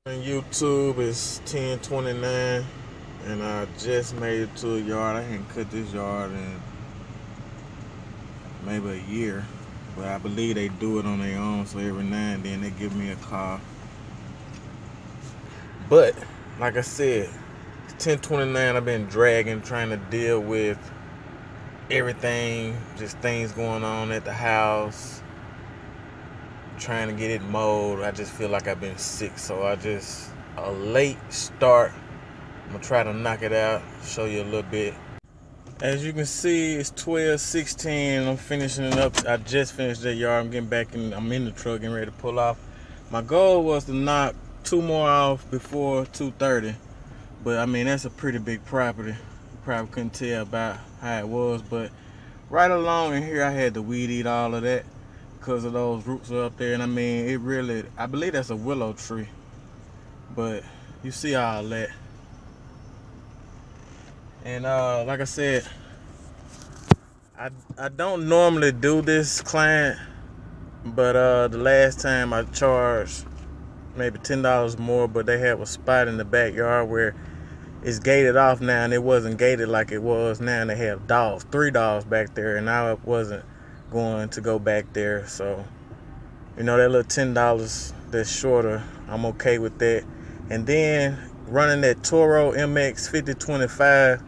On YouTube it's 10:29 and I just made it to a yard. I hadn't cut this yard in maybe a year, but I believe they do it on their own, so every now and then they give me a call. But like I said, it's 10:29. I've been dragging, trying to deal with everything, just things going on at the house, trying to get it mowed. I just feel like I've been sick, so a late start. I'm gonna try to knock it out, show you a little bit. As you can see, it's 12:16. I'm finishing it up. I just finished that yard. I'm getting back in. I'm in the truck, getting ready to pull off. My goal was to knock two more off before 2:30, but I mean that's a pretty big property. You probably couldn't tell about how it was, but right along in here, I had to weed eat all of that because of those roots are up there. And I mean, it really, I believe that's a willow tree, but you see all that. And like I said, I don't normally do this client, but the last time I charged maybe $10 more, but they have a spot in the backyard where it's gated off now, and it wasn't gated like it was now, and they have dogs, 3 dogs back there, and I wasn't going to go back there. So, you know, that little $10 that's shorter, I'm okay with that. And then running that Toro MX 5025,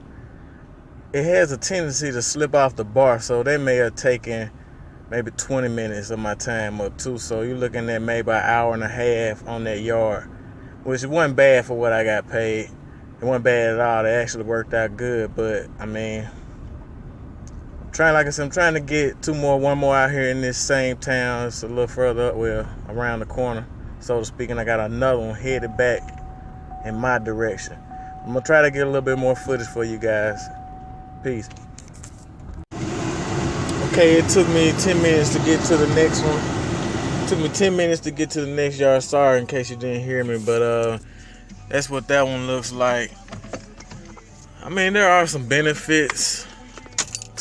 it has a tendency to slip off the bar, so they may have taken maybe 20 minutes of my time up too. So you're looking at maybe an hour and a half on that yard, which wasn't bad for what I got paid. It wasn't bad at all. It actually worked out good. But I mean, like I said, I'm trying to get one more out here in this same town. It's a little further up, well, around the corner, so to speak. And I got another one headed back in my direction. I'm gonna try to get a little bit more footage for you guys. Peace. Okay, it took me 10 minutes to get to the next one. It took me 10 minutes to get to the next yard. Sorry in case you didn't hear me, but that's what that one looks like. I mean, there are some benefits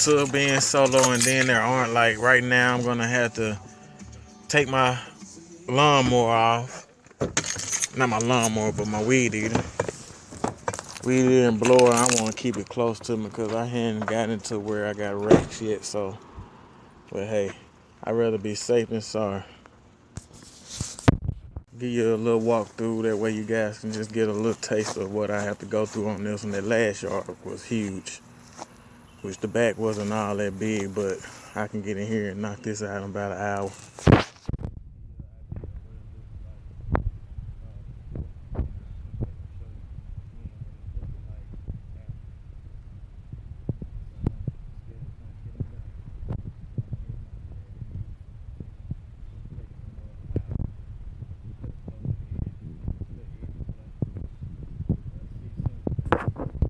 to being solo, and then there aren't. Like right now, I'm gonna have to take my lawnmower off. Not my lawnmower, but my weed eater. Weed eater and blower, I want to keep it close to me because I hadn't gotten to where I got racks yet. So, but hey, I'd rather be safe than sorry. Give you a little walkthrough, that way you guys can just get a little taste of what I have to go through on this one. That last yard was huge, which the back wasn't all that big, but I can get in here and knock this out in about an hour.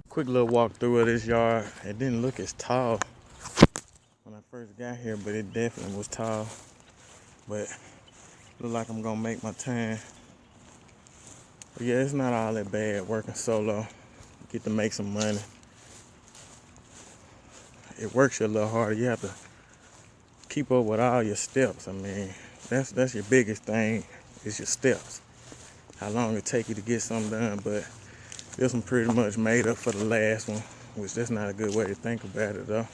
Quick little walkthrough of this yard. It didn't look as tall when I first got here, but it definitely was tall. But look like I'm gonna make my time. But yeah, it's not all that bad working solo. Get to make some money. It works you a little harder. You have to keep up with all your steps. I mean, that's your biggest thing, is your steps. How long it take you to get something done. But this one pretty much made up for the last one, which that's not a good way to think about it though.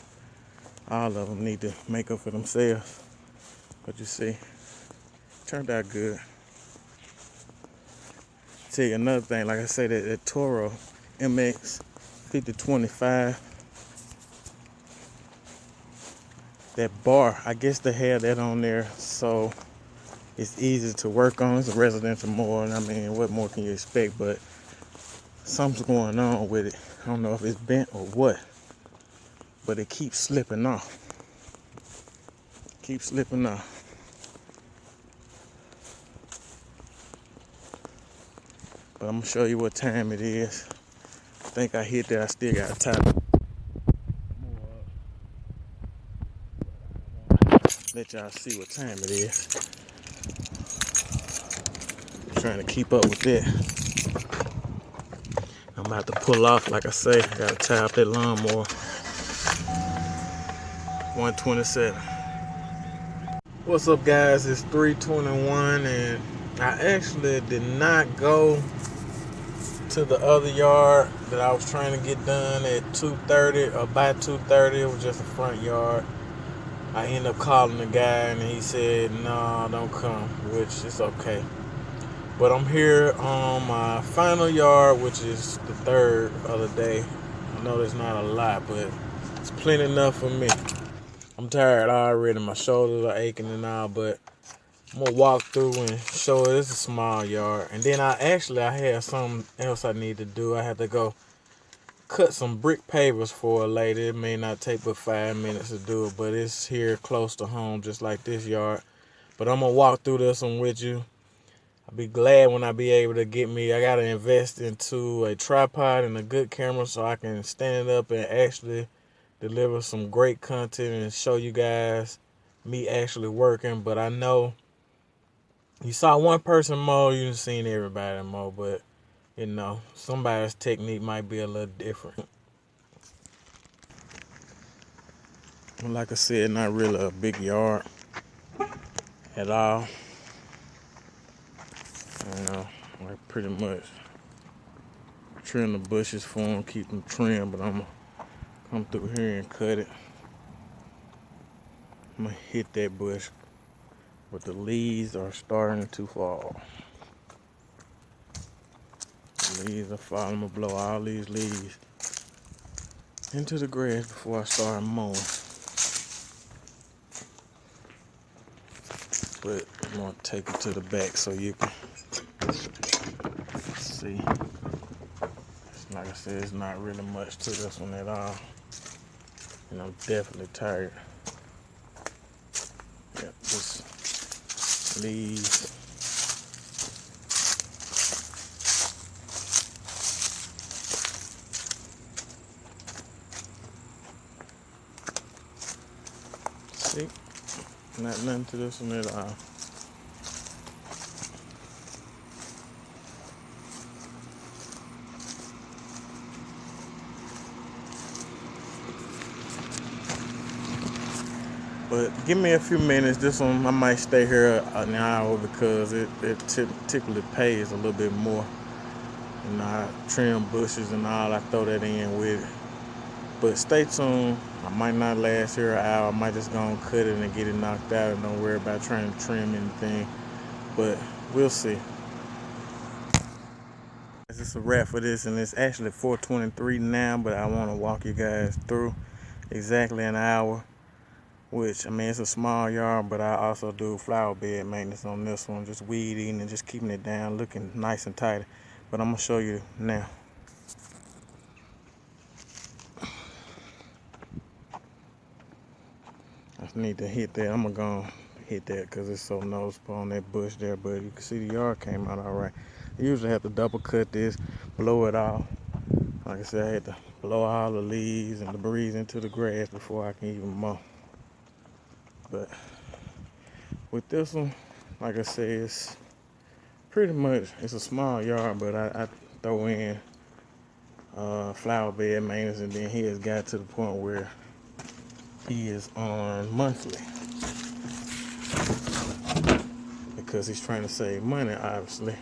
All of them need to make up for themselves. But you see, turned out good. Tell you another thing, like I said, that Toro MX 5025, that bar, I guess they have that on there so it's easy to work on. It's a residential mower, and I mean, what more can you expect? But something's going on with it. I don't know if it's bent or what, but it keeps slipping off. Keeps slipping off. But I'm gonna show you what time it is. I think I hit that. I still got to tie more up. Let y'all see what time it is. I'm trying to keep up with that. I'm about to pull off, like I say. I gotta tie up that lawnmower. 127. What's up, guys? It's 3:21 and I actually did not go to the other yard that I was trying to get done at 2:30 or by 2:30. It was just a front yard. I ended up calling the guy and he said, "No, don't come," which is okay. But I'm here on my final yard, which is the third of the day. I know there's not a lot, but it's plenty enough for me. I'm tired already. My shoulders are aching and all, but I'm gonna walk through and show it. It's a small yard. And then I had something else I need to do. I had to go cut some brick pavers for a lady. It may not take but 5 minutes to do it, but it's here close to home, just like this yard. But I'm gonna walk through this one with you. I'll be glad when I be able to get me. I gotta invest into a tripod and a good camera so I can stand it up and actually deliver some great content and show you guys me actually working. But I know you saw one person mow, you done seen everybody mow, but you know, somebody's technique might be a little different. Like I said, not really a big yard at all. You know, like pretty much trim the bushes for them, keep them trimmed, but I'm gonna come through here and cut it. I'm gonna hit that bush, but the leaves are starting to fall. The leaves are falling. I'm gonna blow all these leaves into the grass before I start mowing. But I'm gonna take it to the back so you can see. Like I said, it's not really much to this one at all. And I'm definitely tired. Yep, just leaves. See? Not nothing to this one at all. But give me a few minutes. This one I might stay here an hour because it typically pays a little bit more. You know, I trim bushes and all. I throw that in with it. But stay tuned. I might not last here an hour. I might just go and cut it and get it knocked out and don't worry about trying to trim anything. But we'll see. This is a wrap for this, and it's actually 4:23 now, but I want to walk you guys through exactly an hour. Which, I mean, it's a small yard, but I also do flower bed maintenance on this one. Just weed eating and just keeping it down, looking nice and tidy. But I'm going to show you now. I just need to hit that. I'm going to go hit that because it's so noticeable on that bush there. But you can see the yard came out all right. I usually have to double cut this, blow it off. Like I said, I had to blow all the leaves and debris into the grass before I can even mow. But with this one, like I said, it's pretty much, it's a small yard, but I throw in flower bed maintenance, and then he has got to the point where he is on monthly because he's trying to save money, obviously.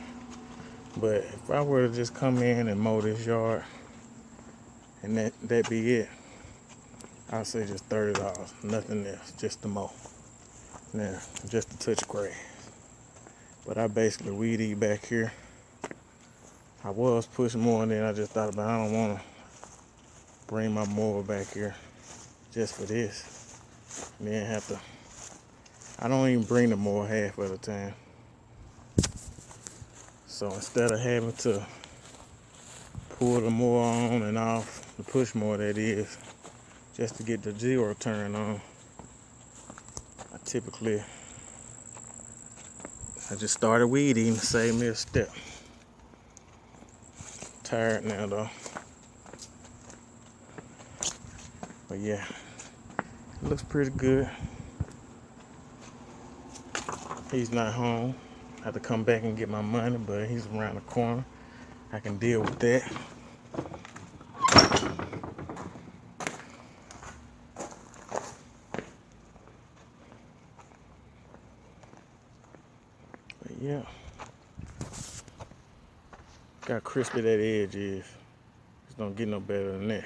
But if I were to just come in and mow this yard and that be it, I'd say just $30, nothing else, just to mow. Now, just to touch grass. But I basically weed eat back here. I was pushing more, and then I just thought about, I don't want to bring my mower back here just for this. And then have to, I don't even bring the mower half of the time. So instead of having to pull the mower on and off, the push mower that is, just to get the zero turn on, I just started weed eating to save me a step. Tired now though. But yeah, it looks pretty good. He's not home. I have to come back and get my money, but he's around the corner. I can deal with that. But yeah, how crispy that edge is. Just don't get no better than that.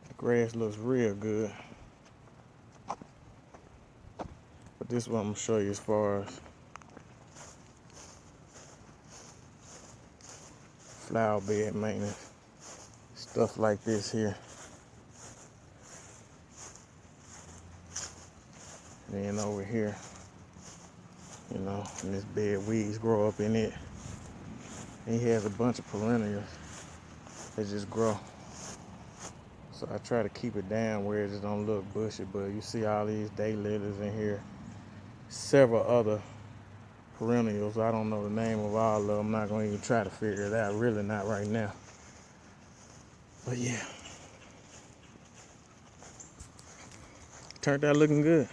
The grass looks real good. But this is what I'm gonna show you as far as flower bed maintenance. Stuff like this here. And then over here, you know, in this bed, weeds grow up in it. And he has a bunch of perennials that just grow. So I try to keep it down where it just don't look bushy, but you see all these daylilies in here. Several other perennials. I don't know the name of all of them. I'm not gonna even try to figure it out. Really not right now. But yeah. Turned out looking good.